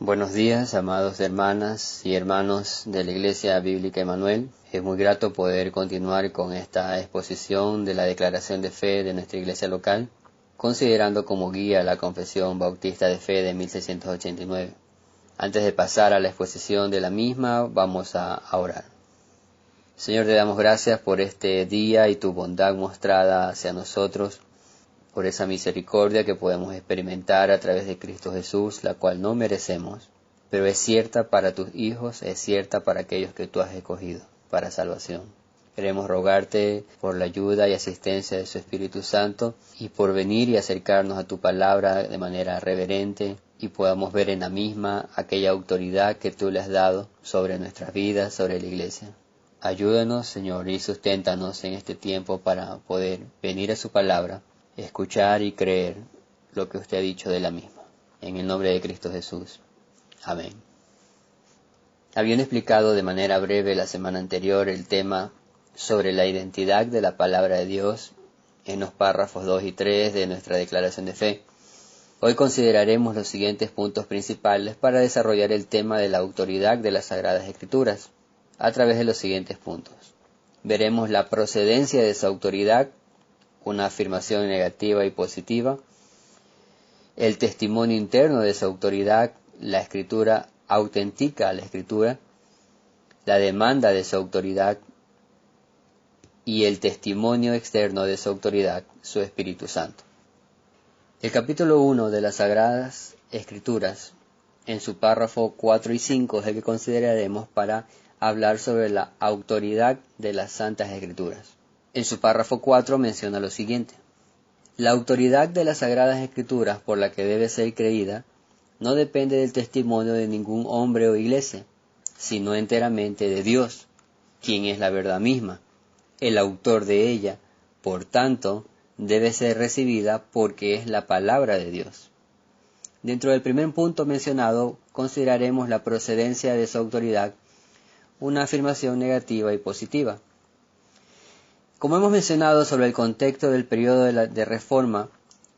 Buenos días, amados hermanas y hermanos de la Iglesia Bíblica Emanuel. Es muy grato poder continuar con esta exposición de la declaración de fe de nuestra iglesia local, considerando como guía la Confesión Bautista de Fe de 1689. Antes de pasar a la exposición de la misma, vamos a orar. Señor, te damos gracias por este día y tu bondad mostrada hacia nosotros, por esa misericordia que podemos experimentar a través de Cristo Jesús, la cual no merecemos, pero es cierta para tus hijos, es cierta para aquellos que tú has escogido para salvación. Queremos rogarte por la ayuda y asistencia de su Espíritu Santo y por venir y acercarnos a tu palabra de manera reverente y podamos ver en la misma aquella autoridad que tú le has dado sobre nuestras vidas, sobre la iglesia. Ayúdanos, Señor, y susténtanos en este tiempo para poder venir a su palabra, escuchar y creer lo que usted ha dicho de la misma. En el nombre de Cristo Jesús. Amén. Habiendo explicado de manera breve la semana anterior el tema sobre la identidad de la palabra de Dios en los párrafos 2 y 3 de nuestra declaración de fe, hoy consideraremos los siguientes puntos principales para desarrollar el tema de la autoridad de las Sagradas Escrituras a través de los siguientes puntos. Veremos la procedencia de esa autoridad, una afirmación negativa y positiva, el testimonio interno de esa autoridad, la escritura autentica a la escritura, la demanda de esa autoridad y el testimonio externo de esa autoridad, su Espíritu Santo. El capítulo 1 de las Sagradas Escrituras, en su párrafo 4 y 5, es el que consideraremos para hablar sobre la autoridad de las Santas Escrituras. En su párrafo 4 menciona lo siguiente: la autoridad de las Sagradas Escrituras por la que debe ser creída no depende del testimonio de ningún hombre o iglesia, sino enteramente de Dios, quien es la verdad misma, el autor de ella. Por tanto, debe ser recibida porque es la palabra de Dios. Dentro del primer punto mencionado, consideraremos la procedencia de esa autoridad, una afirmación negativa y positiva. Como hemos mencionado sobre el contexto del periodo de Reforma,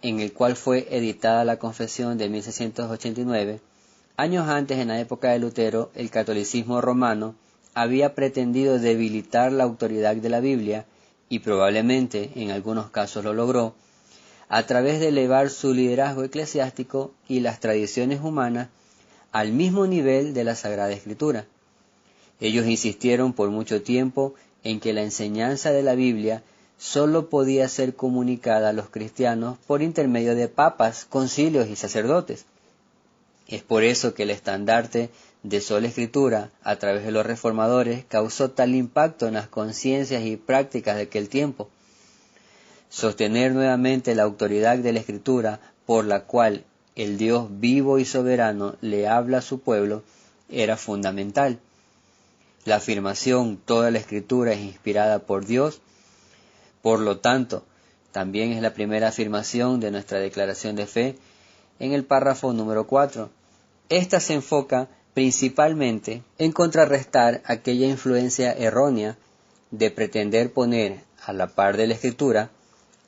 en el cual fue editada la Confesión de 1689, años antes, en la época de Lutero, el catolicismo romano había pretendido debilitar la autoridad de la Biblia, y probablemente, en algunos casos lo logró, a través de elevar su liderazgo eclesiástico y las tradiciones humanas al mismo nivel de la Sagrada Escritura. Ellos insistieron por mucho tiempo en que la enseñanza de la Biblia sólo podía ser comunicada a los cristianos por intermedio de papas, concilios y sacerdotes. Es por eso que el estandarte de sola Escritura, a través de los reformadores, causó tal impacto en las conciencias y prácticas de aquel tiempo. Sostener nuevamente la autoridad de la Escritura, por la cual el Dios vivo y soberano le habla a su pueblo, era fundamental. La afirmación toda la Escritura es inspirada por Dios, por lo tanto, también es la primera afirmación de nuestra declaración de fe en el párrafo número 4. Esta se enfoca principalmente en contrarrestar aquella influencia errónea de pretender poner a la par de la Escritura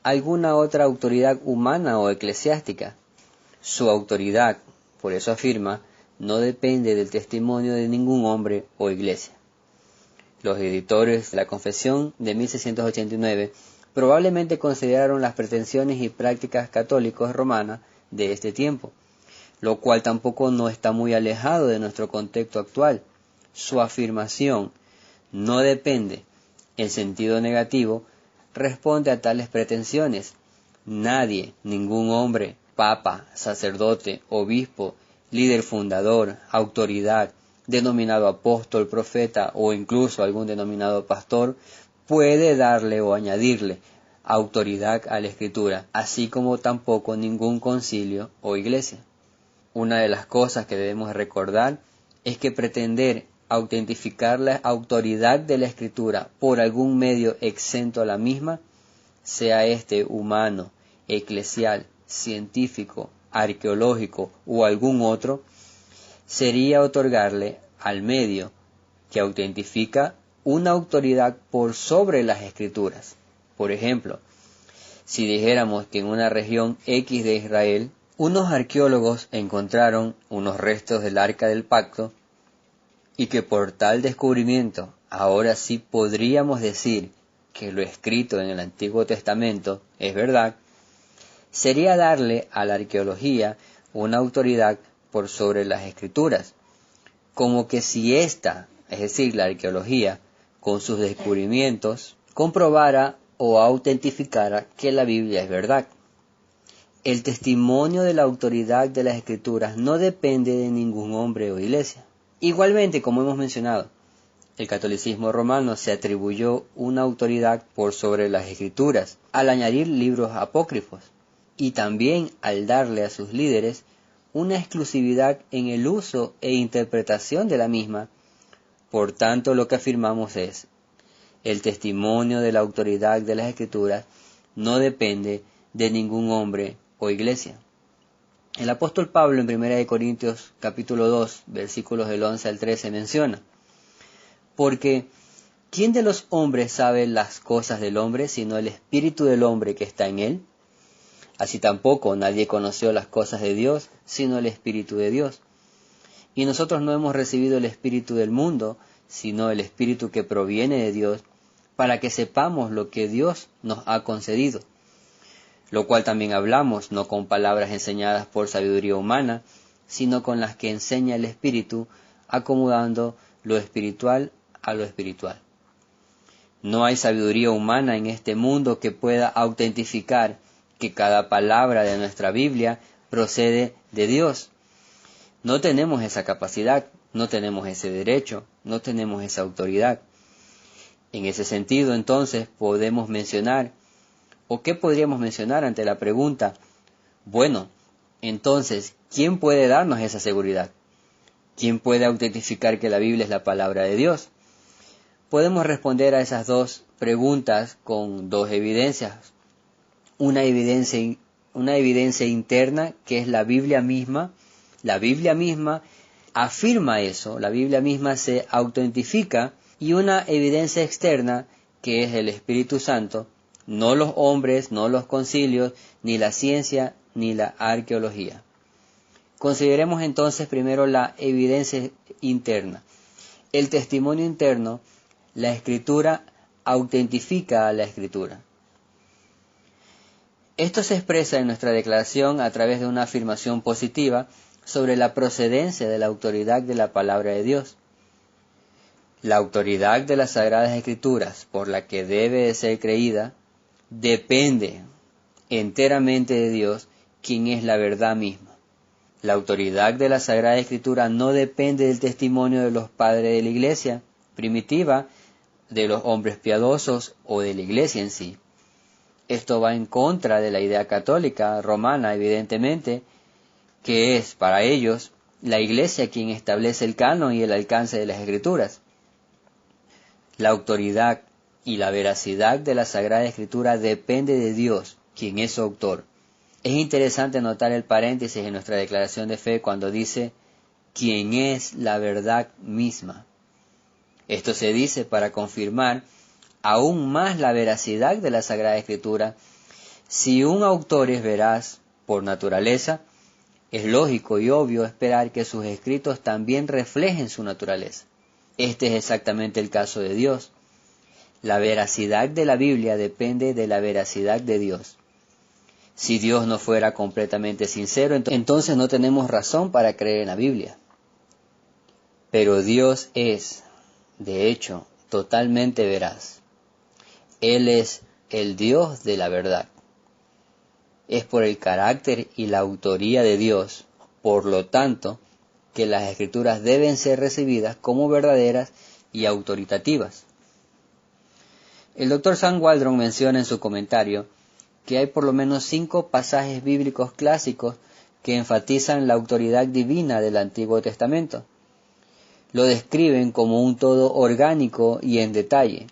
alguna otra autoridad humana o eclesiástica. Su autoridad, por eso afirma, no depende del testimonio de ningún hombre o iglesia. Los editores de la Confesión de 1689 probablemente consideraron las pretensiones y prácticas católicos romanas de este tiempo, lo cual tampoco no está muy alejado de nuestro contexto actual. Su afirmación no depende, en sentido negativo, responde a tales pretensiones. Nadie, ningún hombre, papa, sacerdote, obispo, líder fundador, autoridad, denominado apóstol, profeta o incluso algún denominado pastor, puede darle o añadirle autoridad a la Escritura, así como tampoco ningún concilio o iglesia. Una de las cosas que debemos recordar es que pretender autentificar la autoridad de la Escritura por algún medio exento a la misma, sea este humano, eclesial, científico, arqueológico o algún otro, sería otorgarle al medio que autentifica una autoridad por sobre las Escrituras. Por ejemplo, si dijéramos que en una región X de Israel Unos arqueólogos encontraron unos restos del Arca del Pacto y que por tal descubrimiento ahora sí podríamos decir que lo escrito en el Antiguo Testamento es verdad, sería darle a la arqueología una autoridad por sobre las Escrituras, como que si ésta, es decir, la arqueología, con sus descubrimientos, comprobara o autentificara que la Biblia es verdad. El testimonio de la autoridad de las Escrituras no depende de ningún hombre o iglesia. Igualmente, como hemos mencionado, el catolicismo romano se atribuyó una autoridad por sobre las Escrituras al añadir libros apócrifos y también al darle a sus líderes una exclusividad en el uso e interpretación de la misma. Por tanto, lo que afirmamos es: el testimonio de la autoridad de las Escrituras no depende de ningún hombre o iglesia. El apóstol Pablo en 1 Corintios capítulo 2, versículos del 11 al 13 menciona: porque ¿quién de los hombres sabe las cosas del hombre sino el espíritu del hombre que está en él? Así tampoco nadie conoció las cosas de Dios sino el espíritu de Dios. Y nosotros no hemos recibido el espíritu del mundo, sino el espíritu que proviene de Dios, para que sepamos lo que Dios nos ha concedido. Lo cual también hablamos, no con palabras enseñadas por sabiduría humana, sino con las que enseña el Espíritu, acomodando lo espiritual a lo espiritual. No hay sabiduría humana en este mundo que pueda autentificar que cada palabra de nuestra Biblia procede de Dios. No tenemos esa capacidad, no tenemos ese derecho, no tenemos esa autoridad. En ese sentido, entonces, podemos mencionar, ¿o qué podríamos mencionar ante la pregunta? Bueno, entonces, ¿quién puede darnos esa seguridad? ¿Quién puede autentificar que la Biblia es la palabra de Dios? Podemos responder a esas dos preguntas con dos evidencias. Una evidencia interna, que es la Biblia misma. La Biblia misma afirma eso, la Biblia misma se autentifica, y una evidencia externa, que es el Espíritu Santo, no los hombres, no los concilios, ni la ciencia, ni la arqueología. Consideremos entonces primero la evidencia interna. El testimonio interno, la Escritura autentifica a la Escritura. Esto se expresa en nuestra declaración a través de una afirmación positiva sobre la procedencia de la autoridad de la palabra de Dios. La autoridad de las Sagradas Escrituras, por la que debe de ser creída, depende enteramente de Dios, quien es la verdad misma. La autoridad de la Sagrada Escritura no depende del testimonio de los padres de la Iglesia primitiva, de los hombres piadosos o de la Iglesia en sí. Esto va en contra de la idea católica romana, evidentemente, que es para ellos la Iglesia quien establece el canon y el alcance de las Escrituras. La autoridad y la veracidad de la Sagrada Escritura depende de Dios, quien es su autor. Es interesante notar el paréntesis en nuestra declaración de fe cuando dice, quien es la verdad misma. Esto se dice para confirmar aún más la veracidad de la Sagrada Escritura. Si un autor es veraz por naturaleza, es lógico y obvio esperar que sus escritos también reflejen su naturaleza. Este es exactamente el caso de Dios. La veracidad de la Biblia depende de la veracidad de Dios. Si Dios no fuera completamente sincero, entonces no tenemos razón para creer en la Biblia. Pero Dios es, de hecho, totalmente veraz. Él es el Dios de la verdad. Es por el carácter y la autoría de Dios, por lo tanto, que las Escrituras deben ser recibidas como verdaderas y autoritativas. El Dr. Sam Waldron menciona en su comentario que hay por lo menos 5 pasajes bíblicos clásicos que enfatizan la autoridad divina del Antiguo Testamento. Lo describen como un todo orgánico y en detalle.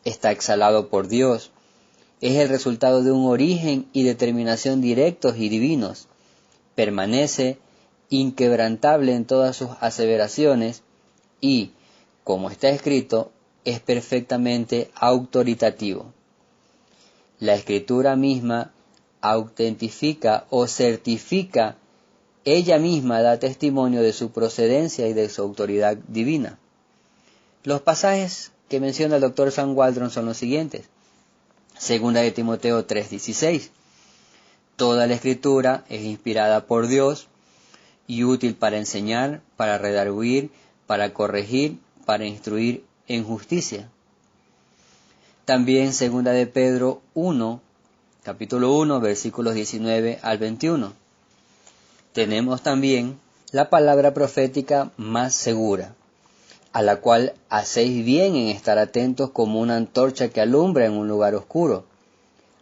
Está exhalado por Dios. Es el resultado de un origen y determinación directos y divinos. Permanece inquebrantable en todas sus aseveraciones y, como está escrito, es perfectamente autoritativo. La Escritura misma autentifica o certifica, ella misma da testimonio de su procedencia y de su autoridad divina. Los pasajes que menciona el Dr. Sam Waldron son los siguientes. Segunda de Timoteo 3:16. Toda la escritura es inspirada por Dios y útil para enseñar, para redarguir, para corregir, para instruir en justicia. También segunda de Pedro 1, capítulo 1, versículos 19 al 21. Tenemos también la palabra profética más segura, a la cual hacéis bien en estar atentos como una antorcha que alumbra en un lugar oscuro,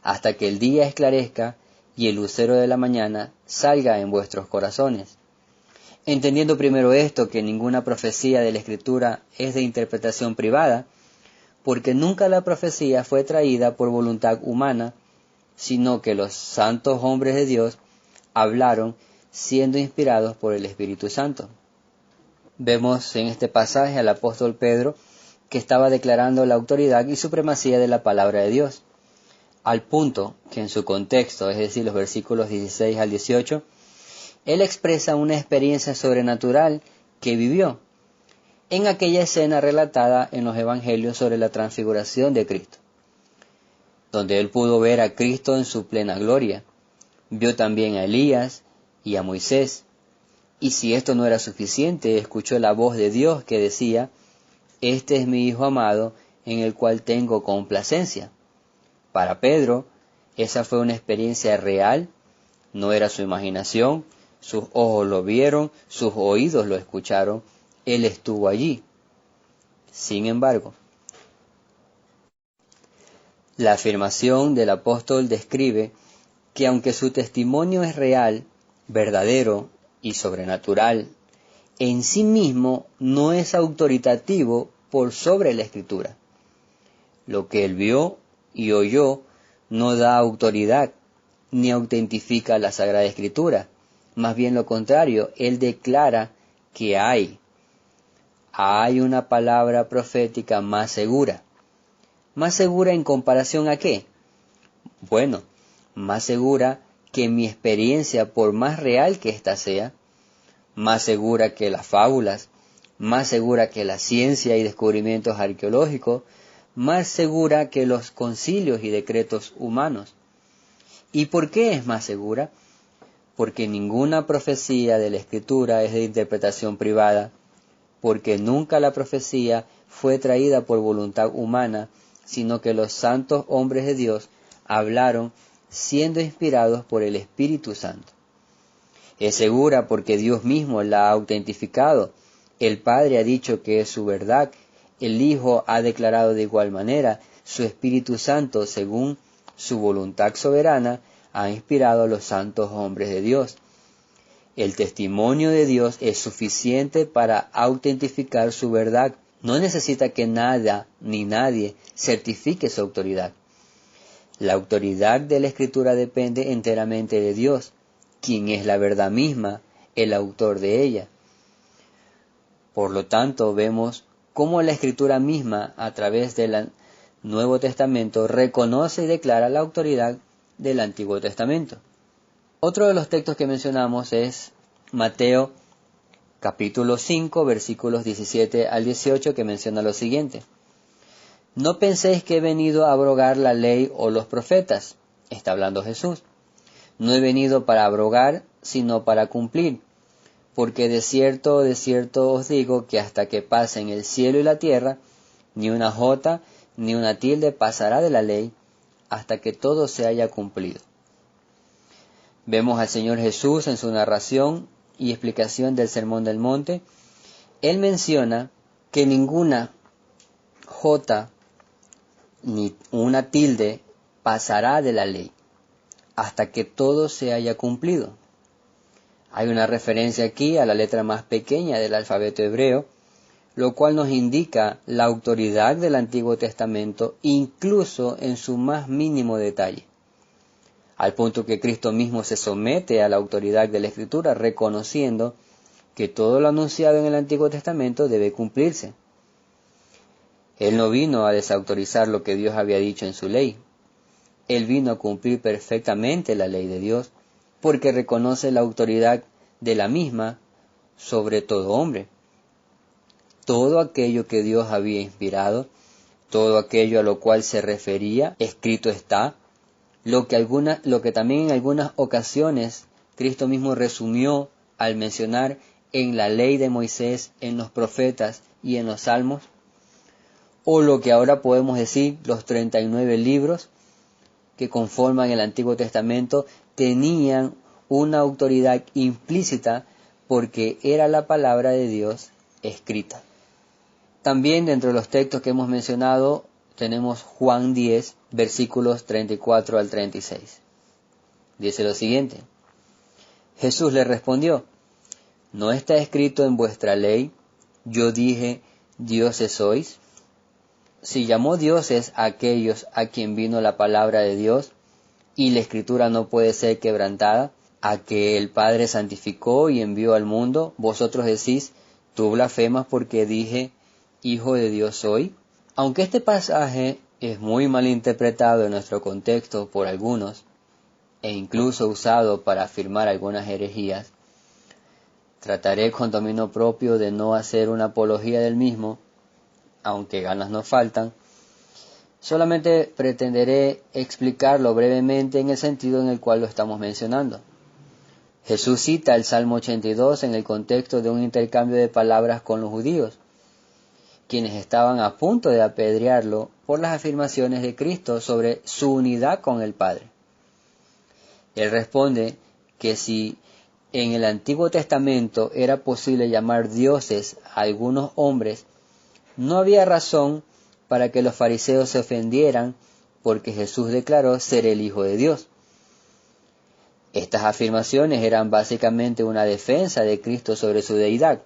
hasta que el día esclarezca y el lucero de la mañana salga en vuestros corazones. Entendiendo primero esto, que ninguna profecía de la Escritura es de interpretación privada, porque nunca la profecía fue traída por voluntad humana, sino que los santos hombres de Dios hablaron siendo inspirados por el Espíritu Santo. Vemos en este pasaje al apóstol Pedro que estaba declarando la autoridad y supremacía de la palabra de Dios, al punto que en su contexto, es decir, los versículos 16 al 18, él expresa una experiencia sobrenatural que vivió en aquella escena relatada en los evangelios sobre la transfiguración de Cristo, donde él pudo ver a Cristo en su plena gloria. Vio también a Elías y a Moisés, y si esto no era suficiente, escuchó la voz de Dios que decía: «Este es mi Hijo amado, en el cual tengo complacencia». Para Pedro, esa fue una experiencia real, no era su imaginación, sus ojos lo vieron, sus oídos lo escucharon, él estuvo allí. Sin embargo, la afirmación del apóstol describe que aunque su testimonio es real, verdadero y sobrenatural, en sí mismo no es autoritativo por sobre la Escritura. Lo que él vio y oyó no da autoridad ni autentifica la Sagrada Escritura. Más bien lo contrario, él declara que hay una palabra profética más segura. ¿Más segura en comparación a qué? Bueno, más segura que mi experiencia, por más real que ésta sea, más segura que las fábulas, más segura que la ciencia y descubrimientos arqueológicos, más segura que los concilios y decretos humanos. ¿Y por qué es más segura? Porque ninguna profecía de la Escritura es de interpretación privada, porque nunca la profecía fue traída por voluntad humana, sino que los santos hombres de Dios hablaron siendo inspirados por el Espíritu Santo. Es segura porque Dios mismo la ha autentificado, el Padre ha dicho que es su verdad, el Hijo ha declarado de igual manera, su Espíritu Santo, según su voluntad soberana, ha inspirado a los santos hombres de Dios. El testimonio de Dios es suficiente para autentificar su verdad. No necesita que nada ni nadie certifique su autoridad. La autoridad de la Escritura depende enteramente de Dios, quien es la verdad misma, el autor de ella. Por lo tanto, vemos cómo la Escritura misma, a través del Nuevo Testamento, reconoce y declara la autoridad del Antiguo Testamento. Otro de los textos que mencionamos es Mateo capítulo 5, versículos 17 al 18, que menciona lo siguiente: «No penséis que he venido a abrogar la ley o los profetas», está hablando Jesús. «No he venido para abrogar, sino para cumplir. Porque de cierto os digo que hasta que pasen el cielo y la tierra, ni una jota ni una tilde pasará de la ley, hasta que todo se haya cumplido». Vemos al Señor Jesús en su narración y explicación del Sermón del Monte. Él menciona que ninguna jota ni una tilde pasará de la ley, hasta que todo se haya cumplido. Hay una referencia aquí a la letra más pequeña del alfabeto hebreo, lo cual nos indica la autoridad del Antiguo Testamento, incluso en su más mínimo detalle, al punto que Cristo mismo se somete a la autoridad de la Escritura, reconociendo que todo lo anunciado en el Antiguo Testamento debe cumplirse. Él no vino a desautorizar lo que Dios había dicho en su ley. Él vino a cumplir perfectamente la ley de Dios, porque reconoce la autoridad de la misma sobre todo hombre. Todo aquello que Dios había inspirado, todo aquello a lo cual se refería, escrito está, lo que también en algunas ocasiones Cristo mismo resumió al mencionar en la ley de Moisés, en los profetas y en los salmos, o lo que ahora podemos decir, los 39 libros que conforman el Antiguo Testamento, tenían una autoridad implícita porque era la palabra de Dios escrita. También dentro de los textos que hemos mencionado tenemos Juan 10, versículos 34 al 36. Dice lo siguiente: Jesús le respondió: ¿no está escrito en vuestra ley, yo dije, dioses sois? Si llamó dioses a aquellos a quien vino la palabra de Dios, y la escritura no puede ser quebrantada, a que el Padre santificó y envió al mundo, vosotros decís, tú blasfemas porque dije, hijo de Dios soy. Aunque este pasaje es muy mal interpretado en nuestro contexto por algunos, e incluso usado para afirmar algunas herejías, trataré con dominio propio de no hacer una apología del mismo, aunque ganas no faltan. Solamente pretenderé explicarlo brevemente en el sentido en el cual lo estamos mencionando. Jesús cita el Salmo 82 en el contexto de un intercambio de palabras con los judíos, quienes estaban a punto de apedrearlo por las afirmaciones de Cristo sobre su unidad con el Padre. Él responde que si en el Antiguo Testamento era posible llamar dioses a algunos hombres, no había razón para que los fariseos se ofendieran porque Jesús declaró ser el Hijo de Dios. Estas afirmaciones eran básicamente una defensa de Cristo sobre su deidad,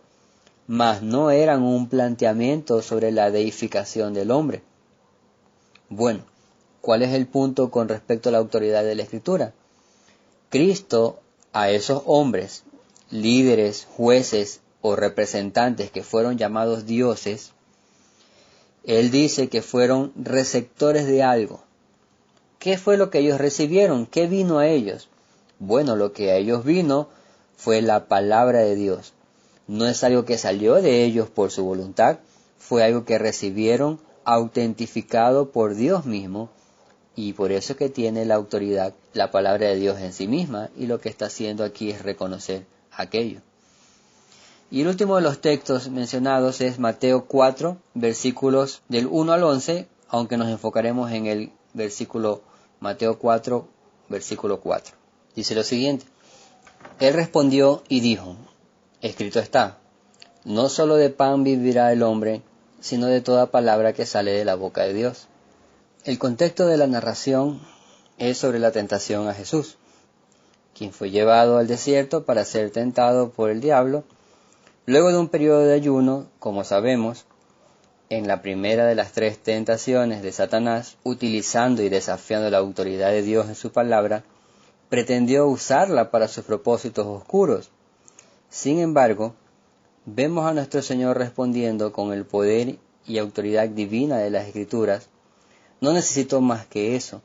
mas no eran un planteamiento sobre la deificación del hombre. Bueno, ¿cuál es el punto con respecto a la autoridad de la Escritura? Cristo a esos hombres, líderes, jueces o representantes que fueron llamados dioses, Él dice que fueron receptores de algo. ¿Qué fue lo que ellos recibieron? ¿Qué vino a ellos? Bueno, lo que a ellos vino fue la palabra de Dios. No es algo que salió de ellos por su voluntad, fue algo que recibieron autentificado por Dios mismo, y por eso que tiene la autoridad la palabra de Dios en sí misma, y lo que está haciendo aquí es reconocer aquello. Y el último de los textos mencionados es Mateo 4, versículos del 1 al 11, aunque nos enfocaremos en el versículo Mateo 4, versículo 4. Dice lo siguiente: Él respondió y dijo, escrito está, no solo de pan vivirá el hombre, sino de toda palabra que sale de la boca de Dios. El contexto de la narración es sobre la tentación a Jesús, quien fue llevado al desierto para ser tentado por el diablo. Luego de un periodo de ayuno, como sabemos, en la primera de las 3 tentaciones de Satanás, utilizando y desafiando la autoridad de Dios en su palabra, pretendió usarla para sus propósitos oscuros. Sin embargo, vemos a nuestro Señor respondiendo con el poder y autoridad divina de las Escrituras. No necesitó más que eso.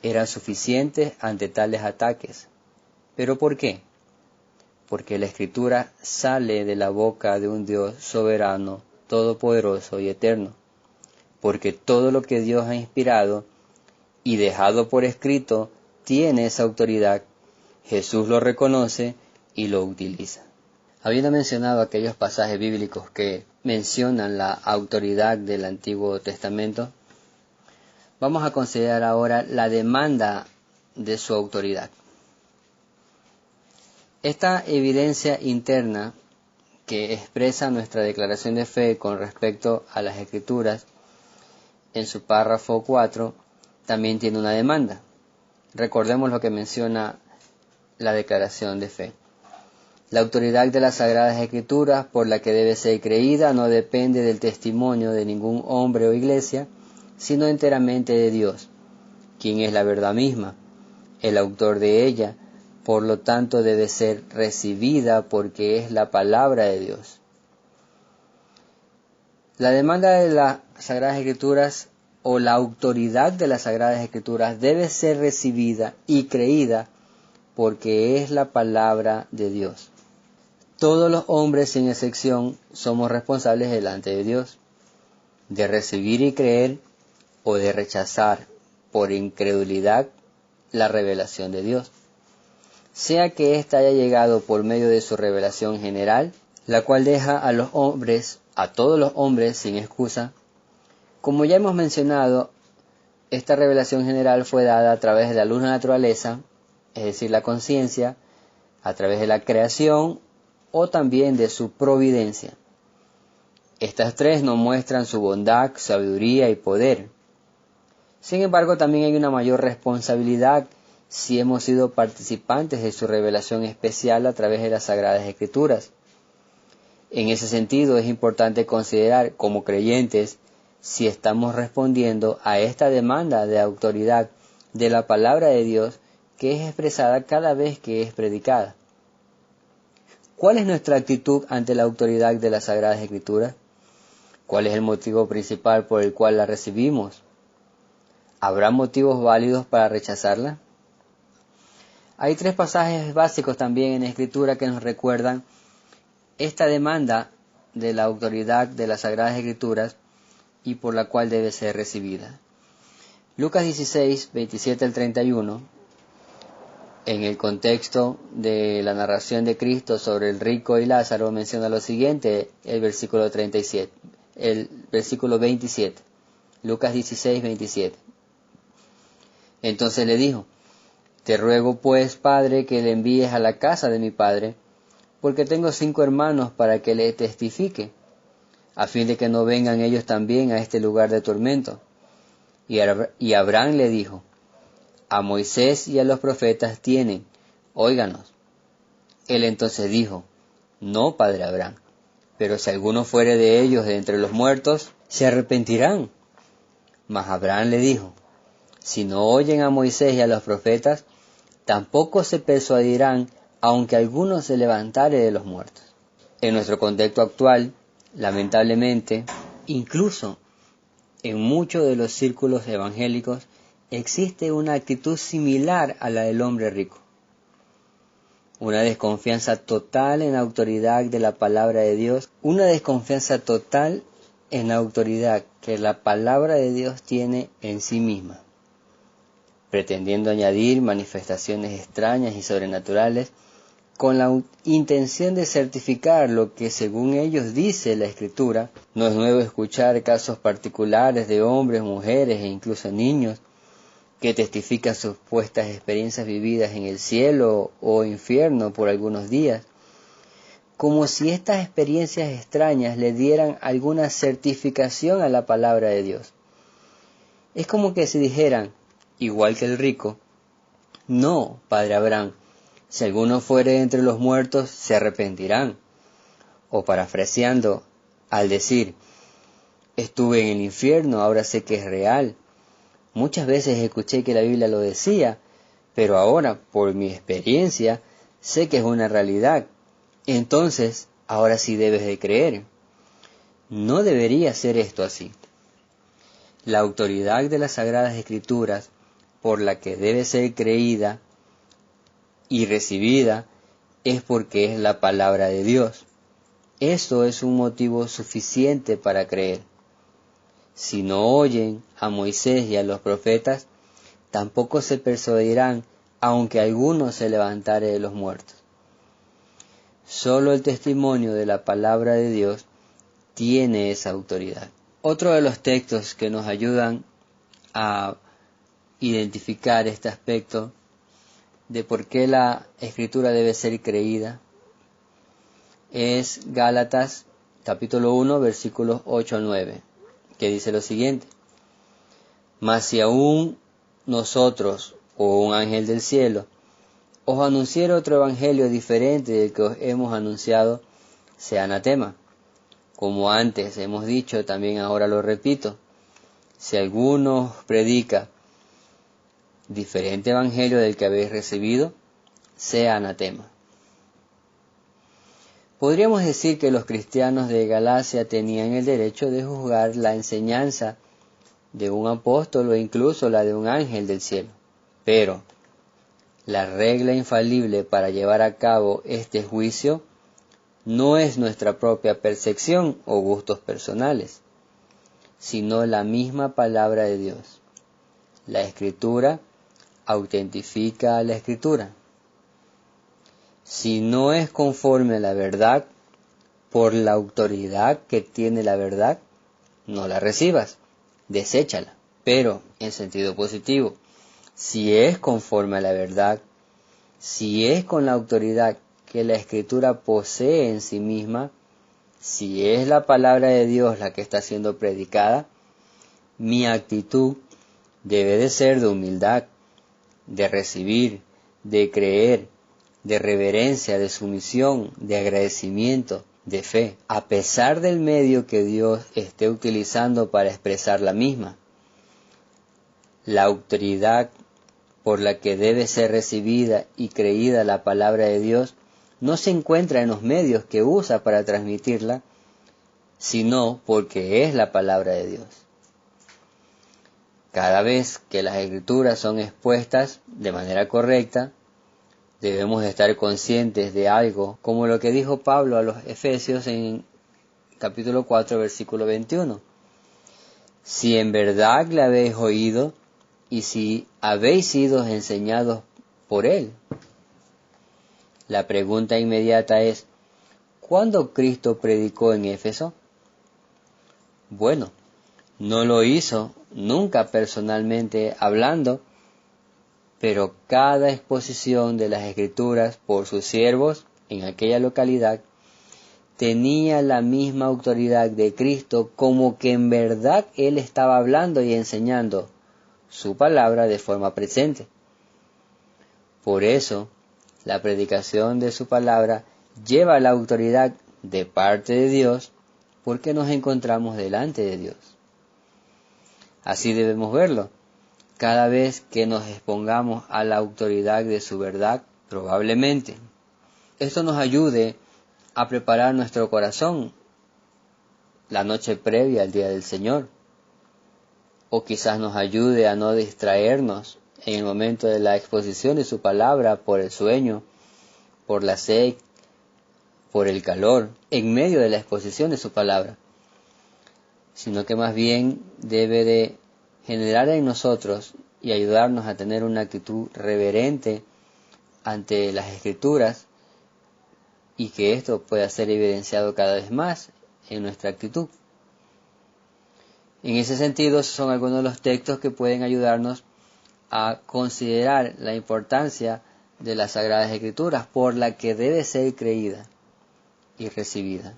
Eran suficientes ante tales ataques. ¿Pero por qué? Porque la Escritura sale de la boca de un Dios soberano, todopoderoso y eterno. Porque todo lo que Dios ha inspirado y dejado por escrito tiene esa autoridad. Jesús lo reconoce y lo utiliza. Habiendo mencionado aquellos pasajes bíblicos que mencionan la autoridad del Antiguo Testamento, vamos a considerar ahora la demanda de su autoridad. Esta evidencia interna que expresa nuestra declaración de fe con respecto a las Escrituras, en su párrafo 4, también tiene una demanda. Recordemos lo que menciona la declaración de fe. La autoridad de las Sagradas Escrituras por la que debe ser creída no depende del testimonio de ningún hombre o iglesia, sino enteramente de Dios, quien es la verdad misma, el autor de ella. Por lo tanto debe ser recibida porque es la palabra de Dios. La demanda de las Sagradas Escrituras o la autoridad de las Sagradas Escrituras debe ser recibida y creída porque es la palabra de Dios. Todos los hombres, sin excepción, somos responsables delante de Dios de recibir y creer o de rechazar por incredulidad la revelación de Dios, sea que ésta haya llegado por medio de su revelación general, la cual deja a todos los hombres sin excusa. Como ya hemos mencionado, esta revelación general fue dada a través de la luz de la naturaleza, es decir, la conciencia, a través de la creación o también de su providencia. Estas tres nos muestran su bondad, sabiduría y poder. Sin embargo, también hay una mayor responsabilidad si hemos sido participantes de su revelación especial a través de las Sagradas Escrituras. En ese sentido, es importante considerar como creyentes si estamos respondiendo a esta demanda de autoridad de la palabra de Dios que es expresada cada vez que es predicada. ¿Cuál es nuestra actitud ante la autoridad de las Sagradas Escrituras? ¿Cuál es el motivo principal por el cual la recibimos? ¿Habrá motivos válidos para rechazarla? Hay tres pasajes básicos también en la Escritura que nos recuerdan esta demanda de la autoridad de las Sagradas Escrituras y por la cual debe ser recibida. Lucas 16, 27 al 31, en el contexto de la narración de Cristo sobre el rico y Lázaro, menciona lo siguiente, el versículo 27. Lucas 16, 27. Entonces le dijo: Te ruego pues, Padre, que le envíes a la casa de mi padre, porque tengo 5 hermanos para que le testifique, a fin de que no vengan ellos también a este lugar de tormento. Y Abraham le dijo: A Moisés y a los profetas tienen, óiganos. Él entonces dijo: No, padre Abraham, pero si alguno fuere de ellos de entre los muertos, se arrepentirán. Mas Abraham le dijo: Si no oyen a Moisés y a los profetas, tampoco se persuadirán, aunque alguno se levantare de los muertos. En nuestro contexto actual, lamentablemente, incluso en muchos de los círculos evangélicos, existe una actitud similar a la del hombre rico. Una desconfianza total en la autoridad de la palabra de Dios, una desconfianza total en la autoridad que la palabra de Dios tiene en sí misma, pretendiendo añadir manifestaciones extrañas y sobrenaturales con la intención de certificar lo que según ellos dice la Escritura. No es nuevo escuchar casos particulares de hombres, mujeres e incluso niños que testifican sus supuestas experiencias vividas en el cielo o infierno por algunos días, como si estas experiencias extrañas le dieran alguna certificación a la palabra de Dios. Es como que si dijeran, igual que el rico: No, padre Abraham, si alguno fuere entre los muertos, se arrepentirán. O parafraseando, al decir: Estuve en el infierno, ahora sé que es real. Muchas veces escuché que la Biblia lo decía, pero ahora, por mi experiencia, sé que es una realidad. Entonces, ahora sí debes de creer. No debería ser esto así. La autoridad de las Sagradas Escrituras, por la que debe ser creída y recibida, es porque es la palabra de Dios. Eso es un motivo suficiente para creer. Si no oyen a Moisés y a los profetas, tampoco se persuadirán, aunque alguno se levantare de los muertos. Solo el testimonio de la palabra de Dios tiene esa autoridad. Otro de los textos que nos ayudan a identificar este aspecto de por qué la Escritura debe ser creída es Gálatas capítulo 1 versículos 8 al 9, que dice lo siguiente: Mas si aún nosotros o un ángel del cielo os anunciara otro evangelio diferente del que os hemos anunciado, sea anatema. Como antes hemos dicho, también ahora lo repito: si alguno predica diferente evangelio del que habéis recibido, sea anatema. Podríamos decir que los cristianos de Galacia tenían el derecho de juzgar la enseñanza de un apóstol o incluso la de un ángel del cielo. Pero la regla infalible para llevar a cabo este juicio no es nuestra propia percepción o gustos personales, sino la misma palabra de Dios. La Escritura autentifica a la Escritura. Si no es conforme a la verdad, por la autoridad que tiene la verdad, no la recibas, deséchala. Pero, en sentido positivo, si es conforme a la verdad, si es con la autoridad que la Escritura posee en sí misma, si es la palabra de Dios la que está siendo predicada, mi actitud debe de ser de humildad, de recibir, de creer, de reverencia, de sumisión, de agradecimiento, de fe, a pesar del medio que Dios esté utilizando para expresar la misma. La autoridad por la que debe ser recibida y creída la palabra de Dios no se encuentra en los medios que usa para transmitirla, sino porque es la palabra de Dios. Cada vez que las Escrituras son expuestas de manera correcta, debemos estar conscientes de algo, como lo que dijo Pablo a los Efesios en capítulo 4, versículo 21. Si en verdad le habéis oído, y si habéis sido enseñados por él. La pregunta inmediata es, ¿cuándo Cristo predicó en Éfeso? Bueno, no lo hizo nunca personalmente hablando, pero cada exposición de las Escrituras por sus siervos en aquella localidad tenía la misma autoridad de Cristo, como que en verdad Él estaba hablando y enseñando su palabra de forma presente. Por eso, la predicación de su palabra lleva la autoridad de parte de Dios, porque nos encontramos delante de Dios. Así debemos verlo. Cada vez que nos expongamos a la autoridad de su verdad, probablemente esto nos ayude a preparar nuestro corazón la noche previa al día del Señor, o quizás nos ayude a no distraernos en el momento de la exposición de su palabra por el sueño, por la sed, por el calor, en medio de la exposición de su palabra, sino que más bien debe de generar en nosotros y ayudarnos a tener una actitud reverente ante las Escrituras, y que esto pueda ser evidenciado cada vez más en nuestra actitud. En ese sentido, son algunos de los textos que pueden ayudarnos a considerar la importancia de las Sagradas Escrituras, por la que debe ser creída y recibida,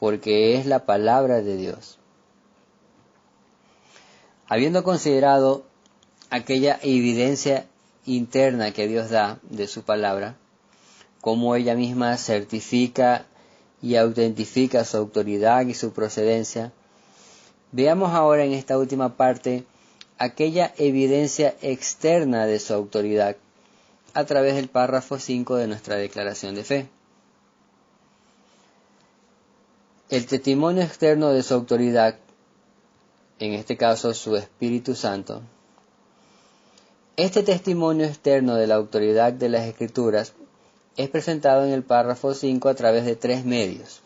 porque es la palabra de Dios. Habiendo considerado aquella evidencia interna que Dios da de su palabra, cómo ella misma certifica y autentifica su autoridad y su procedencia, veamos ahora en esta última parte aquella evidencia externa de su autoridad a través del párrafo 5 de nuestra declaración de fe. El testimonio externo de su autoridad, en este caso su Espíritu Santo. Este testimonio externo de la autoridad de las Escrituras es presentado en el párrafo 5 a través de 3 medios.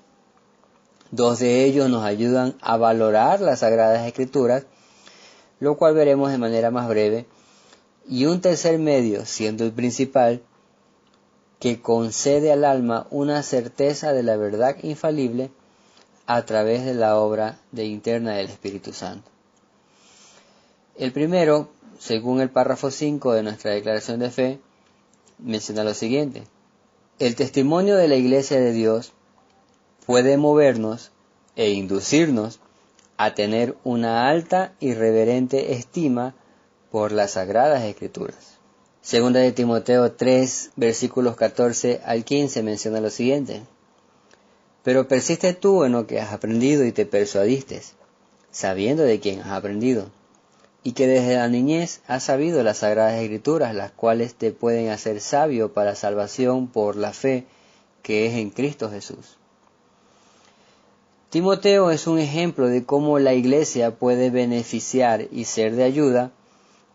2 de ellos nos ayudan a valorar las Sagradas Escrituras, lo cual veremos de manera más breve, y un tercer medio, siendo el principal, que concede al alma una certeza de la verdad infalible a través de la obra interna del Espíritu Santo. El primero, según el párrafo 5 de nuestra declaración de fe, menciona lo siguiente: el testimonio de la Iglesia de Dios puede movernos e inducirnos a tener una alta y reverente estima por las Sagradas Escrituras. Segunda de Timoteo 3, versículos 14 al 15 menciona lo siguiente: pero persiste tú en lo que has aprendido y te persuadiste, sabiendo de quién has aprendido, y que desde la niñez has sabido las Sagradas Escrituras, las cuales te pueden hacer sabio para salvación por la fe que es en Cristo Jesús. Timoteo es un ejemplo de cómo la iglesia puede beneficiar y ser de ayuda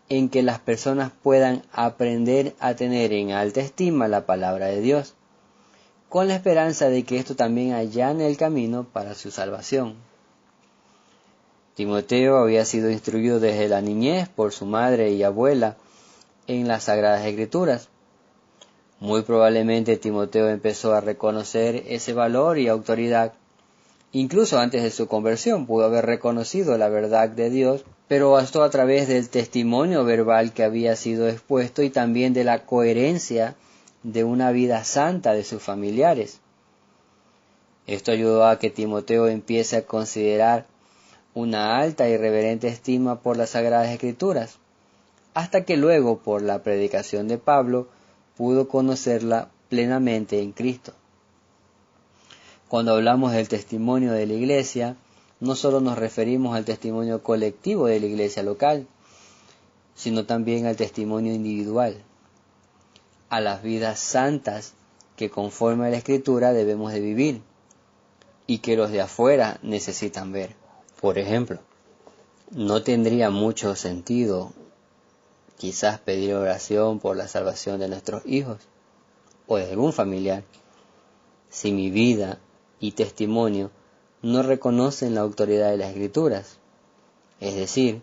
en que las personas puedan aprender a tener en alta estima la palabra de Dios, con la esperanza de que esto también allane el camino para su salvación. Timoteo había sido instruido desde la niñez por su madre y abuela en las Sagradas Escrituras. Muy probablemente Timoteo empezó a reconocer ese valor y autoridad. Incluso antes de su conversión pudo haber reconocido la verdad de Dios, pero esto a través del testimonio verbal que había sido expuesto y también de la coherencia de una vida santa de sus familiares. Esto ayudó a que Timoteo empiece a considerar una alta y reverente estima por las Sagradas Escrituras, hasta que luego, por la predicación de Pablo, pudo conocerla plenamente en Cristo. Cuando hablamos del testimonio de la iglesia, no solo nos referimos al testimonio colectivo de la iglesia local, sino también al testimonio individual, a las vidas santas que conforme a la Escritura debemos de vivir y que los de afuera necesitan ver. Por ejemplo, no tendría mucho sentido quizás pedir oración por la salvación de nuestros hijos o de algún familiar si mi vida y testimonio no reconocen la autoridad de las Escrituras. Es decir,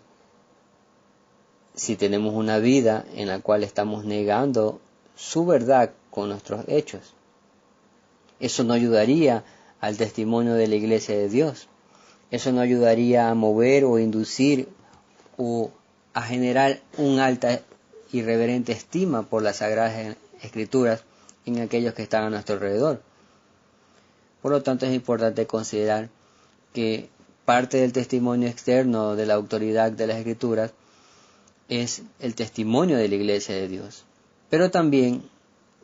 si tenemos una vida en la cual estamos negando su verdad con nuestros hechos. Eso no ayudaría al testimonio de la Iglesia de Dios. Eso no ayudaría a mover o inducir o a generar una alta y reverente estima por las Sagradas Escrituras en aquellos que están a nuestro alrededor. Por lo tanto, es importante considerar que parte del testimonio externo de la autoridad de las Escrituras es el testimonio de la Iglesia de Dios. Pero también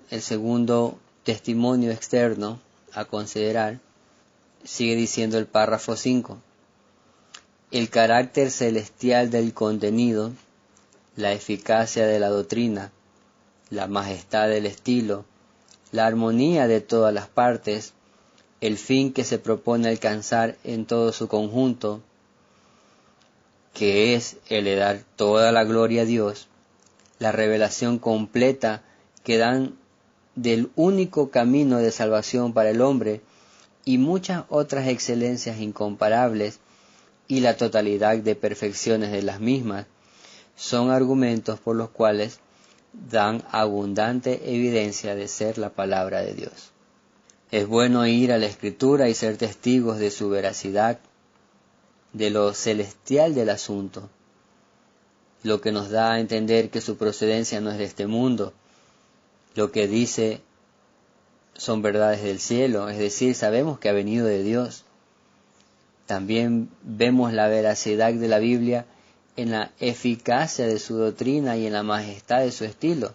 el segundo testimonio externo a considerar, sigue diciendo el párrafo 5, el carácter celestial del contenido, la eficacia de la doctrina, la majestad del estilo, la armonía de todas las partes, el fin que se propone alcanzar en todo su conjunto, que es el de dar toda la gloria a Dios, la revelación completa que dan del único camino de salvación para el hombre y muchas otras excelencias incomparables y la totalidad de perfecciones de las mismas, son argumentos por los cuales dan abundante evidencia de ser la palabra de Dios. Es bueno ir a la Escritura y ser testigos de su veracidad, de lo celestial del asunto, lo que nos da a entender que su procedencia no es de este mundo, lo que dice son verdades del cielo, es decir, sabemos que ha venido de Dios. También vemos la veracidad de la Biblia en la eficacia de su doctrina y en la majestad de su estilo.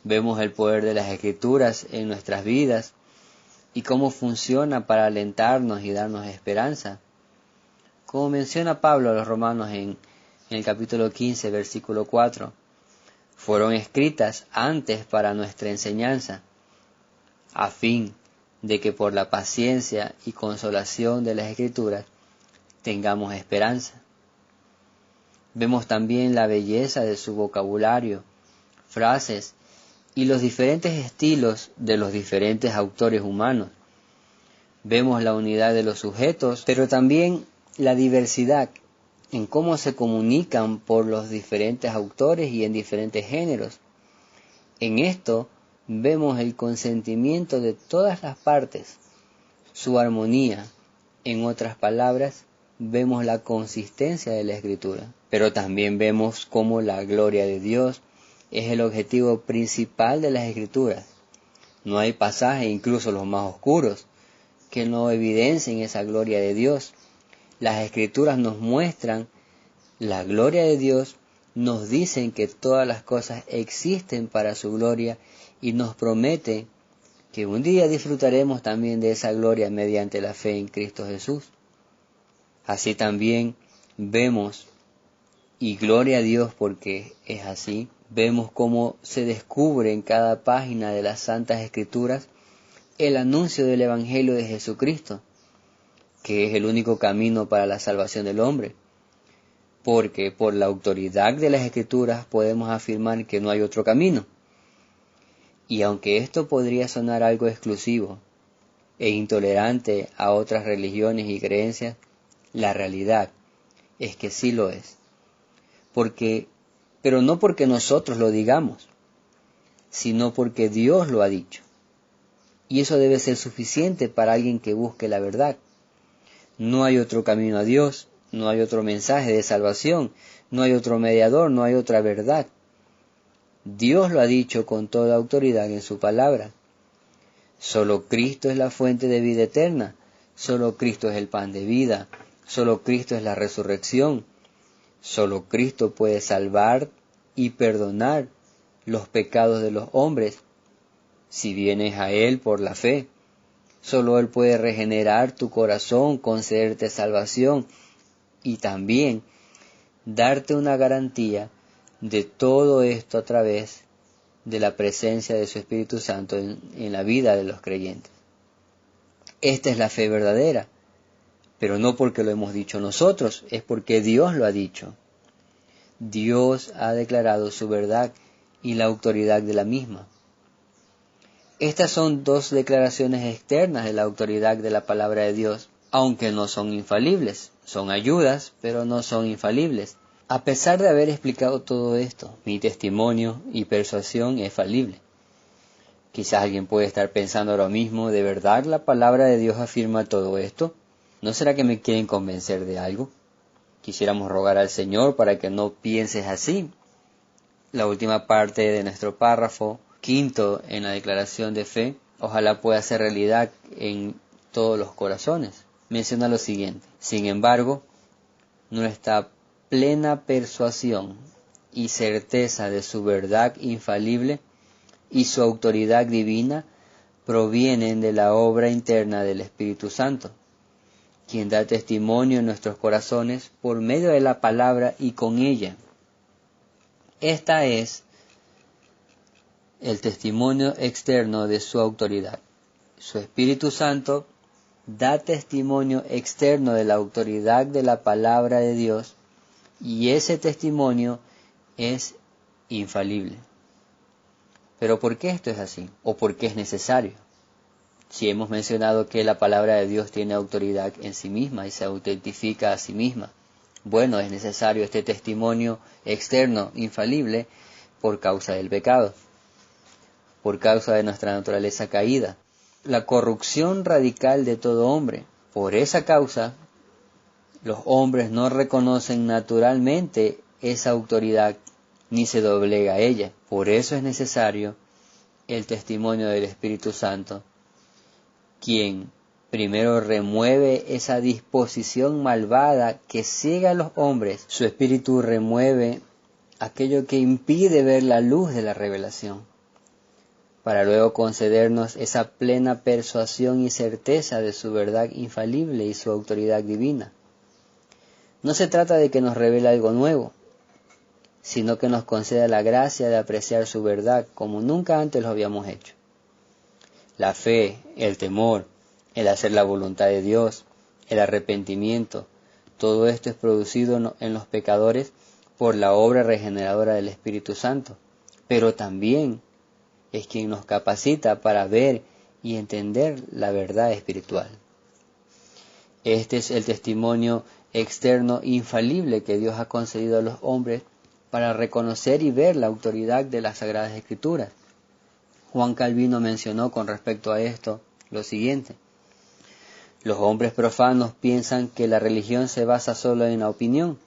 Vemos el poder de las Escrituras en nuestras vidas y cómo funciona para alentarnos y darnos esperanza. Como menciona Pablo a los romanos en el capítulo 15, versículo 4, fueron escritas antes para nuestra enseñanza, a fin de que por la paciencia y consolación de las Escrituras tengamos esperanza. Vemos también la belleza de su vocabulario, frases y los diferentes estilos de los diferentes autores humanos. Vemos la unidad de los sujetos, pero también la diversidad en cómo se comunican por los diferentes autores y en diferentes géneros. En esto vemos el consentimiento de todas las partes, su armonía. En otras palabras, vemos la consistencia de la Escritura. Pero también vemos cómo la gloria de Dios es el objetivo principal de las Escrituras. No hay pasaje, incluso los más oscuros, que no evidencien esa gloria de Dios. Las Escrituras nos muestran la gloria de Dios, nos dicen que todas las cosas existen para su gloria y nos promete que un día disfrutaremos también de esa gloria mediante la fe en Cristo Jesús. Así también vemos, y gloria a Dios porque es así, vemos cómo se descubre en cada página de las Santas Escrituras el anuncio del Evangelio de Jesucristo, que es el único camino para la salvación del hombre, porque por la autoridad de las Escrituras podemos afirmar que no hay otro camino. Y aunque esto podría sonar algo exclusivo e intolerante a otras religiones y creencias, la realidad es que sí lo es. Pero no porque nosotros lo digamos, sino porque Dios lo ha dicho. Y eso debe ser suficiente para alguien que busque la verdad. No hay otro camino a Dios, no hay otro mensaje de salvación, no hay otro mediador, no hay otra verdad. Dios lo ha dicho con toda autoridad en su palabra. Solo Cristo es la fuente de vida eterna, solo Cristo es el pan de vida, solo Cristo es la resurrección, solo Cristo puede salvar y perdonar los pecados de los hombres, si vienes a Él por la fe. Solo Él puede regenerar tu corazón, concederte salvación y también darte una garantía de todo esto a través de la presencia de su Espíritu Santo en la vida de los creyentes. Esta es la fe verdadera, pero no porque lo hemos dicho nosotros, es porque Dios lo ha dicho. Dios ha declarado su verdad y la autoridad de la misma. Estas son dos declaraciones externas de la autoridad de la palabra de Dios, aunque no son infalibles. Son ayudas, pero no son infalibles. A pesar de haber explicado todo esto, mi testimonio y persuasión es falible. Quizás alguien puede estar pensando ahora mismo, ¿de verdad la palabra de Dios afirma todo esto? ¿No será que me quieren convencer de algo? Quisiéramos rogar al Señor para que no pienses así. La última parte de nuestro párrafo, quinto en la declaración de fe, ojalá pueda ser realidad en todos los corazones. Menciona lo siguiente: sin embargo, nuestra plena persuasión y certeza de su verdad infalible y su autoridad divina provienen de la obra interna del Espíritu Santo, quien da testimonio en nuestros corazones por medio de la palabra y con ella. Esta es el testimonio externo de su autoridad. Su Espíritu Santo da testimonio externo de la autoridad de la palabra de Dios, y ese testimonio es infalible. ¿Pero por qué esto es así? ¿O por qué es necesario? Si hemos mencionado que la palabra de Dios tiene autoridad en sí misma y se autentifica a sí misma, bueno, es necesario este testimonio externo infalible por causa del pecado, por causa de nuestra naturaleza caída, la corrupción radical de todo hombre. Por esa causa, los hombres no reconocen naturalmente esa autoridad ni se doblega a ella. Por eso es necesario el testimonio del Espíritu Santo, quien primero remueve esa disposición malvada que ciega a los hombres. Su Espíritu remueve aquello que impide ver la luz de la revelación, para luego concedernos esa plena persuasión y certeza de su verdad infalible y su autoridad divina. No se trata de que nos revele algo nuevo, sino que nos conceda la gracia de apreciar su verdad como nunca antes lo habíamos hecho. La fe, el temor, el hacer la voluntad de Dios, el arrepentimiento, todo esto es producido en los pecadores por la obra regeneradora del Espíritu Santo, pero también es quien nos capacita para ver y entender la verdad espiritual. Este es el testimonio externo infalible que Dios ha concedido a los hombres para reconocer y ver la autoridad de las Sagradas Escrituras. Juan Calvino mencionó con respecto a esto lo siguiente: los hombres profanos piensan que la religión se basa solo en la opinión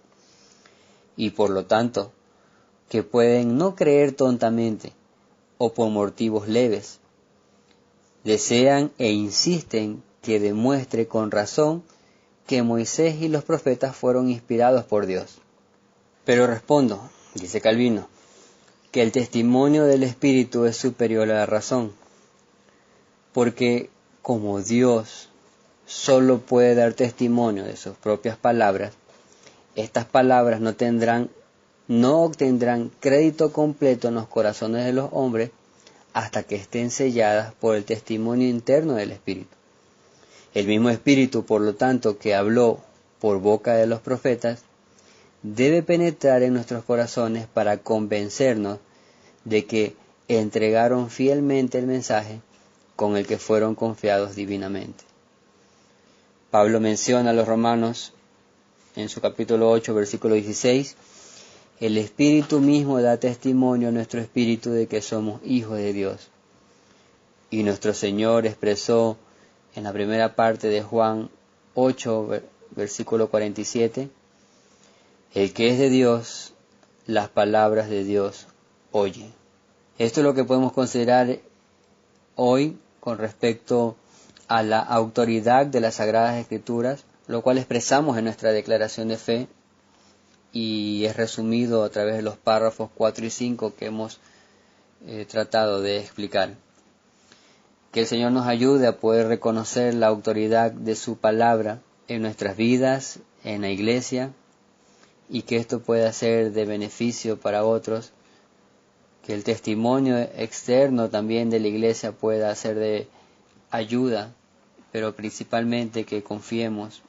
y por lo tanto que pueden no creer tontamente o por motivos leves. Desean e insisten que demuestre con razón que Moisés y los profetas fueron inspirados por Dios. Pero respondo, dice Calvino, que el testimonio del Espíritu es superior a la razón, porque como Dios solo puede dar testimonio de sus propias palabras, estas palabras no obtendrán crédito completo en los corazones de los hombres hasta que estén selladas por el testimonio interno del Espíritu. El mismo Espíritu, por lo tanto, que habló por boca de los profetas, debe penetrar en nuestros corazones para convencernos de que entregaron fielmente el mensaje con el que fueron confiados divinamente. Pablo menciona a los romanos en su capítulo 8, versículo 16, el Espíritu mismo da testimonio a nuestro espíritu de que somos hijos de Dios. Y nuestro Señor expresó en la primera parte de Juan 8, versículo 47, el que es de Dios, las palabras de Dios oye. Esto es lo que podemos considerar hoy con respecto a la autoridad de las Sagradas Escrituras, lo cual expresamos en nuestra declaración de fe y es resumido a través de los párrafos 4 y 5 que hemos tratado de explicar. Que el Señor nos ayude a poder reconocer la autoridad de su palabra en nuestras vidas, en la iglesia, y que esto pueda ser de beneficio para otros, que el testimonio externo también de la iglesia pueda ser de ayuda, pero principalmente que confiemos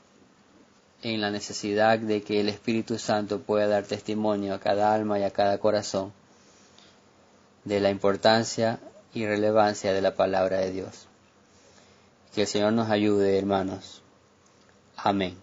en la necesidad de que el Espíritu Santo pueda dar testimonio a cada alma y a cada corazón de la importancia y relevancia de la palabra de Dios. Que el Señor nos ayude, hermanos. Amén.